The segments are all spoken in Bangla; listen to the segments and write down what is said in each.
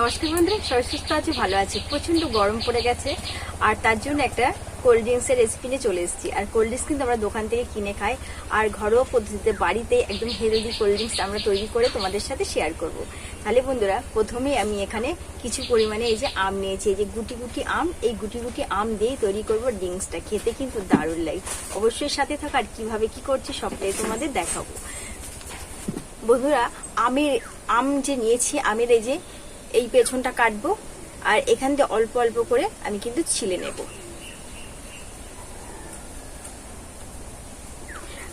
নমস্কার বন্ধুরা, সবাই সুস্থ আছে, ভালো আছে। প্রচন্ড গরম পড়ে গেছে আর তার জন্য একটা কোল্ড ড্রিঙ্কসের রেসিপি নিয়ে চলে এসেছি। আর কোল্ড ড্রিঙ্কস কিন্তু আমরা দোকান থেকে কিনে খাই, আর ঘরোয়া পদ্ধতিতে বাড়িতে একদম হেলদি কোল্ড ড্রিঙ্কস আমরা তৈরি করে তোমাদের সাথে শেয়ার করব। তাহলে বন্ধুরা, প্রথমেই আমি এখানে কিছু পরিমাণে এই যে আম নিয়েছি, এই যে গুটি গুটি আম, এই গুটি গুটি আম দিয়েই তৈরি করব ড্রিঙ্কসটা। খেতে কিন্তু দারুণ লাগে। অবশ্যই সাথে থাকা, আর কিভাবে কি করছি সবটাই তোমাদের দেখাবো। বন্ধুরা, আম যে নিয়েছি, আমের এই পেছনটা কাটবো, আর এখান দিয়ে অল্প অল্প করে আমি কিন্তু ছিলে নেব।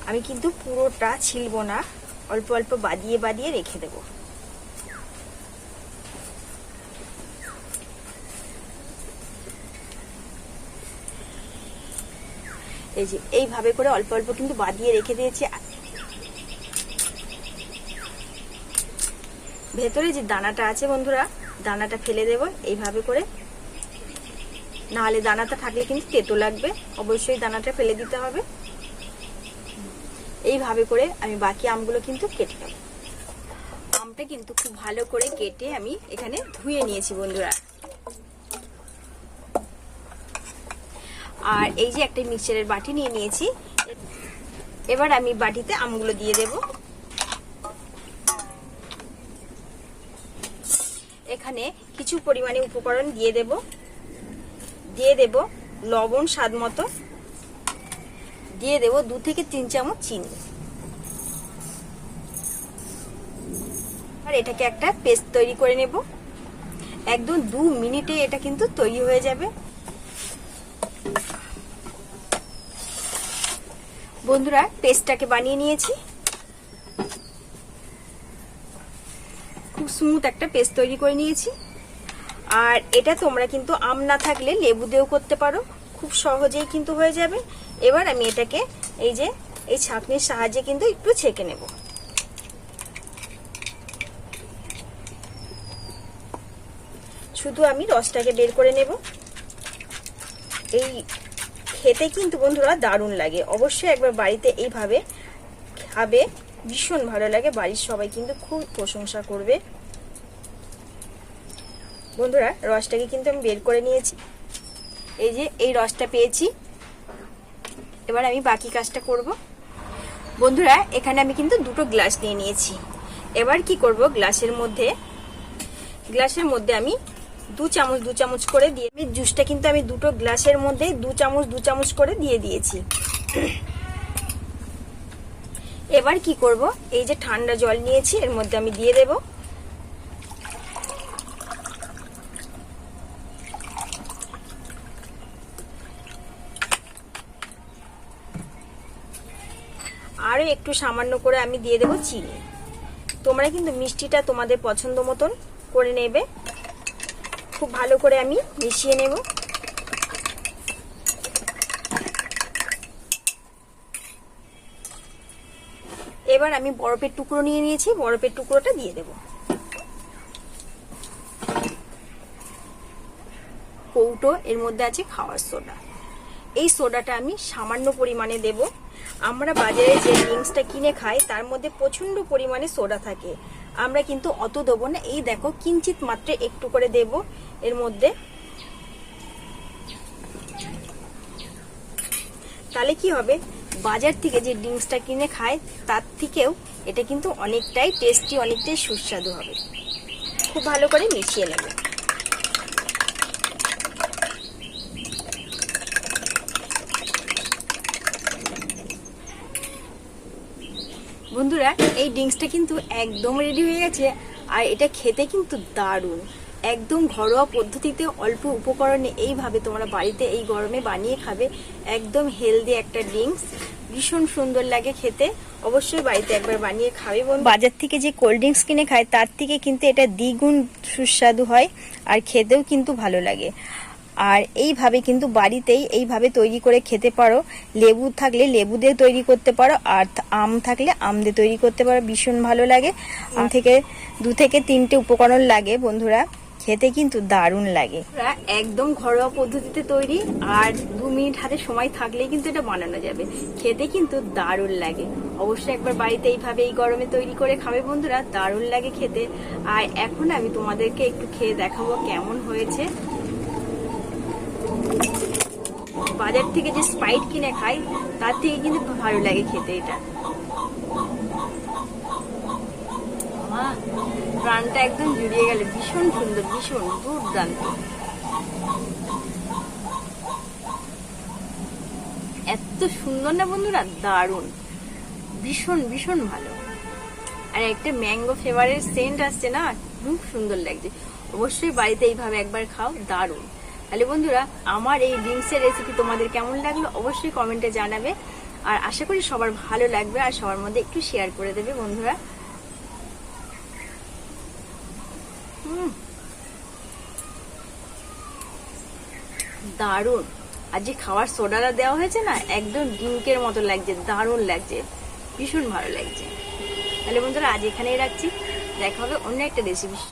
আমি কিন্তু পুরোটা ছিলবো না, অল্প অল্প বাদিয়ে বাদিয়ে রেখে দেব। এই যে এইভাবে করে অল্প অল্প কিন্তু বাদিয়ে রেখে দিয়েছি। ভেতরে যে দানাটা আছে বন্ধুরা, দানাটা ফেলে দেব এইভাবে করে, নাহলে দানাটা থাকলে কিন্তু তেতো লাগবে। অবশ্যই দানাটা ফেলে দিতে হবে। এইভাবে করে আমি বাকি আমগুলো কিন্তু কেটে নেব। আমটা কিন্তু খুব ভালো করে কেটে আমি এখানে ধুয়ে নিয়েছি বন্ধুরা। আর এই যে একটা মিক্সচারের বাটি নিয়ে নিয়েছি। এবার আমি বাটিতে আমগুলো দিয়ে দেব। এখানে কিছু পরিমাণে উপকরণ দিয়ে দেব লবণ স্বাদ মতো, দিয়ে দেব 2 থেকে 3 চামচ চিনি। আর এটাকে একটা পেস্ট তৈরি করে নেব। একদম 2 মিনিটে এটা কিন্তু তৈরি হয়ে যাবে। বন্ধুরা, পেস্টটাকে বানিয়ে নিয়েছি। খুব স্মুথ একটা পেস্ট তৈরি করে নিয়েছি। আর এটা তোমরা কিন্তু আম না থাকলে লেবু দিয়েও করতে পারো, খুব সহজেই কিন্তু হয়ে যাবে। এবার আমি এটাকে এই ছাঁকনির সাহায্যে কিন্তু একটু ছেঁকে নেব। শুধু আমি রসটাকে বের করে নেব। এই খেতে কিন্তু বন্ধুরা দারুণ লাগে। অবশ্যই একবার বাড়িতে এইভাবে খাবে, ভীষণ ভালো লাগে। বাড়ির সবাই কিন্তু খুব প্রশংসা করবে। বন্ধুরা, রসটাকে কিন্তু আমি বের করে নিয়েছি। এই যে এই রসটা পেয়েছি। এবার আমি বাকি কাজটা করব। বন্ধুরা, এখানে আমি কিন্তু 2টো গ্লাস নিয়ে নিয়েছি। এবার কি করব, গ্লাসের মধ্যে আমি 2 চামচ করে দিয়ে, জুসটা কিন্তু আমি 2টো গ্লাসের মধ্যে 2 চামচ করে দিয়ে দিয়েছি। এবার কি করব, এই যে ঠান্ডা জল নিয়েছি, এর মধ্যে আমি দিয়ে দেব। আরো একটু সামান্য করে আমি দিয়ে দেব চিনি। তোমরা কিন্তু মিষ্টিটা তোমাদের পছন্দ মতন করে নেবে। খুব ভালো করে আমি মিশিয়ে নেব। এবার আমি বরফের টুকরো নিয়ে নিয়েছি, বরফের টুকরোটা দিয়ে দেব। কৌটো, এর মধ্যে আছে খাওয়ার সোডা। এই সোডাটা আমি সামান্য পরিমাণে দেব। আমরা বাজারে যে ড্রিঙ্কসটা কিনে খাই তার মধ্যে প্রচন্ড পরিমাণে সোডা থাকে, আমরা কিন্তু অত দেবো না। এই দেখো, কিঞ্চিত মাত্র একটু করে দেব এর মধ্যে। তাহলে কি হবে, বাজার থেকে যে ড্রিঙ্কসটা কিনে খায় তার থেকেও এটা কিন্তু অনেকটাই টেস্টি, অনেকটাই সুস্বাদু হবে। খুব ভালো করে মিশিয়ে নেব। বন্ধুরা, এই ড্রিঙ্কসটা কিন্তু একদম রেডি হয়ে গেছে। আর এটা খেতে কিন্তু দারুণ। একদম ঘরোয়া পদ্ধতিতে অল্প উপকরণে এইভাবে তোমরা বাড়িতে এই গরমে বানিয়ে খাবে। একদম হেলদি একটা ড্রিঙ্কস, ভীষণ সুন্দর লাগে খেতে। অবশ্যই বাড়িতে একবার বানিয়ে খাবে। বাজার থেকে যে কোল্ড ড্রিঙ্কস কিনে খায় তার থেকে কিন্তু এটা দ্বিগুণ সুস্বাদু হয়, আর খেতেও কিন্তু ভালো লাগে। আর এইভাবে কিন্তু বাড়িতেই এইভাবে তৈরি করে খেতে পারো। লেবু থাকলে লেবু দিয়ে তৈরি করতে পারো, আর আম থাকলে আম দিয়ে তৈরি করতে পারো। ভীষণ ভালো লাগে। আম থেকে 2 থেকে 3টে উপকরণ লাগে বন্ধুরা। খেতে কিন্তু দারুণ লাগে। একদম ঘরোয়া পদ্ধতিতে তৈরি, আর 2 মিনিট হাতে সময় থাকলেই কিন্তু এটা বানানো যাবে। খেতে কিন্তু দারুণ লাগে। অবশ্যই একবার বাড়িতে এইভাবে এই গরমে তৈরি করে খাবে বন্ধুরা, দারুণ লাগে খেতে। আর এখন আমি তোমাদেরকে একটু খেয়ে দেখাবো কেমন হয়েছে। বাজার থেকে যে স্প্রাইট কিনে খাই তার থেকে কিন্তু ভালো লাগে খেতে এটা। প্রাণটা একদম জুড়িয়ে গেল, ভীষণ সুন্দর, ভীষণ দুর্দান্ত। এত সুন্দর না বন্ধুরা, দারুণ, ভীষণ ভীষণ ভালো। আর একটা ম্যাঙ্গো ফ্লেভারের সেন্ট আসছে না, খুব সুন্দর লাগছে। অবশ্যই বাড়িতে এইভাবে একবার খাও, দারুণ। তাহলে বন্ধুরা, আমার এই ড্রিঙ্কসের রেসিপি তোমাদের কেমন লাগলো অবশ্যই কমেন্টে জানাবে। আর আশা করি সবার ভালো লাগবে, আর সবার মধ্যে একটু শেয়ার করে দেবে বন্ধুরা। দারুণ। আর যে খাওয়ার সোডাটা দেওয়া হয়েছে না, একদম ড্রিঙ্কের মতো লাগছে, দারুণ লাগছে, ভীষণ ভালো লাগছে। তাহলে বন্ধুরা, আজ এখানেই রাখছি, দেখা হবে অন্য একটা রেসিপি।